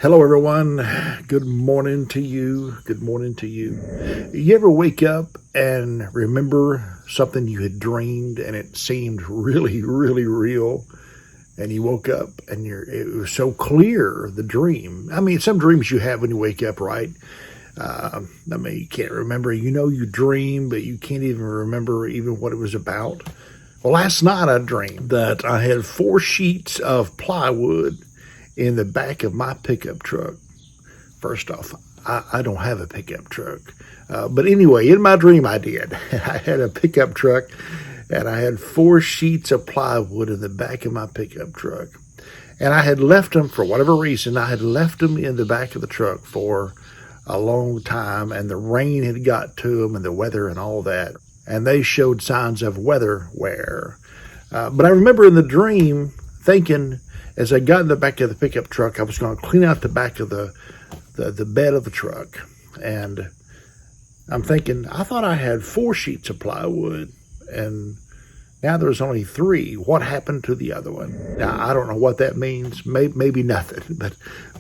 Hello, everyone. Good morning to you. Good morning to you. You ever wake up and remember something you had dreamed and it seemed really, really real? And you woke up and it was so clear, the dream. I mean, some dreams you have when you wake up, right? You can't remember. You know you dream, but you can't even remember even what it was about. Well, last night I dreamed that I had 4 sheets of plywood in the back of my pickup truck. First off, I don't have a pickup truck. But anyway, in my dream I did. I had a pickup truck and I had 4 sheets of plywood in the back of my pickup truck. And I had left them, for whatever reason, I had left them in the back of the truck for a long time, and the rain had got to them and the weather and all that. And they showed signs of weather wear. But I remember in the dream thinking, as I got in the back of the pickup truck, I was going to clean out the back of the bed of the truck. And I'm thinking, I thought I had 4 sheets of plywood, and now there's only 3. What happened to the other one? Now, I don't know what that means. Maybe nothing.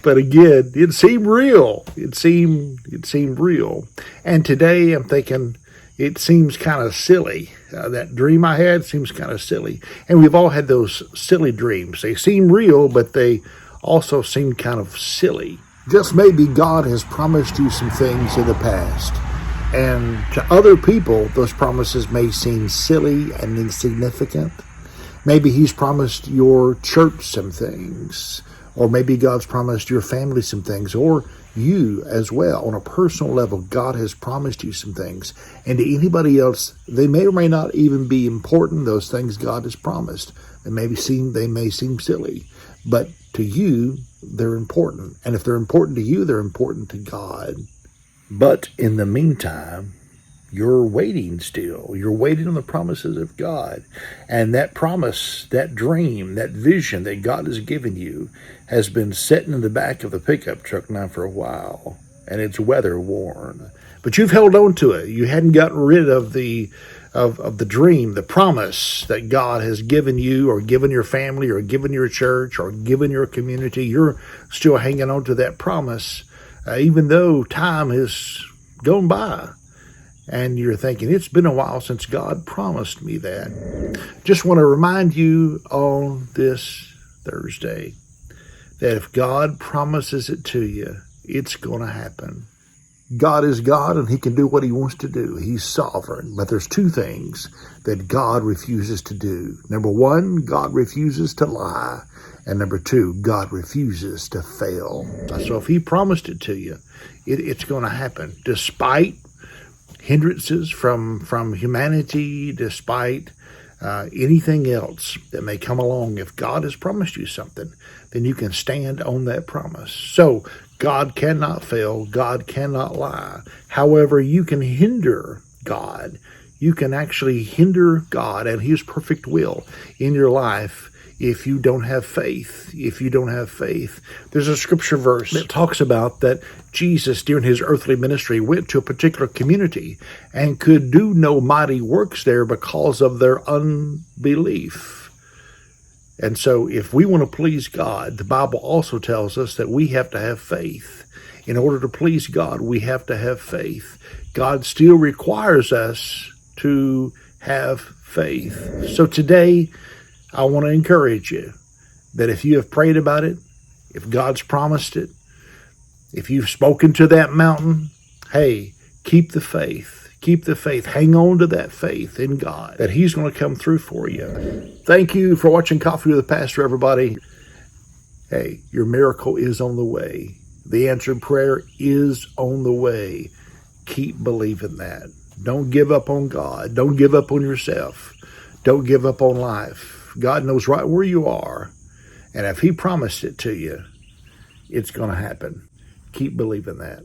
But again, it seemed real. It seemed real. And today I'm thinking, it seems kind of silly. That dream I had seems kind of silly. And we've all had those silly dreams. They seem real, but they also seem kind of silly. Just maybe God has promised you some things in the past. And to other people, those promises may seem silly and insignificant. Maybe He's promised your church some things. Or maybe God's promised your family some things. Or you as well. On a personal level, God has promised you some things. And to anybody else, they may or may not even be important, those things God has promised. They may seem silly. But to you, they're important. And if they're important to you, they're important to God. But in the meantime, you're waiting still. You're waiting on the promises of God. And that promise, that dream, that vision that God has given you has been sitting in the back of the pickup truck now for a while. And it's weather worn. But you've held on to it. You hadn't gotten rid of the dream, the promise that God has given you or given your family or given your church or given your community. You're still hanging on to that promise, even though time has gone by. And you're thinking, it's been a while since God promised me that. Just want to remind you on this Thursday that if God promises it to you, it's going to happen. God is God and He can do what He wants to do. He's sovereign. But there's 2 things that God refuses to do. Number 1, God refuses to lie. And number 2, God refuses to fail. So if He promised it to you, it's going to happen. Despite hindrances from humanity, despite anything else that may come along, if God has promised you something, then you can stand on that promise. So God cannot fail. God cannot lie. However, you can hinder God. You can actually hinder God and His perfect will in your life if you don't have faith. If you don't have faith. There's a scripture verse that talks about that Jesus, during His earthly ministry, went to a particular community and could do no mighty works there because of their unbelief. And so if we want to please God, the Bible also tells us that we have to have faith. In order to please God, we have to have faith. God still requires us to have faith. So today, I want to encourage you that if you have prayed about it, if God's promised it, if you've spoken to that mountain, hey, keep the faith. Keep the faith. Hang on to that faith in God, that He's going to come through for you. Thank you for watching Coffee with the Pastor, everybody. Hey, your miracle is on the way. The answered prayer is on the way. Keep believing that. Don't give up on God. Don't give up on yourself. Don't give up on life. God knows right where you are. And if He promised it to you, it's going to happen. Keep believing that.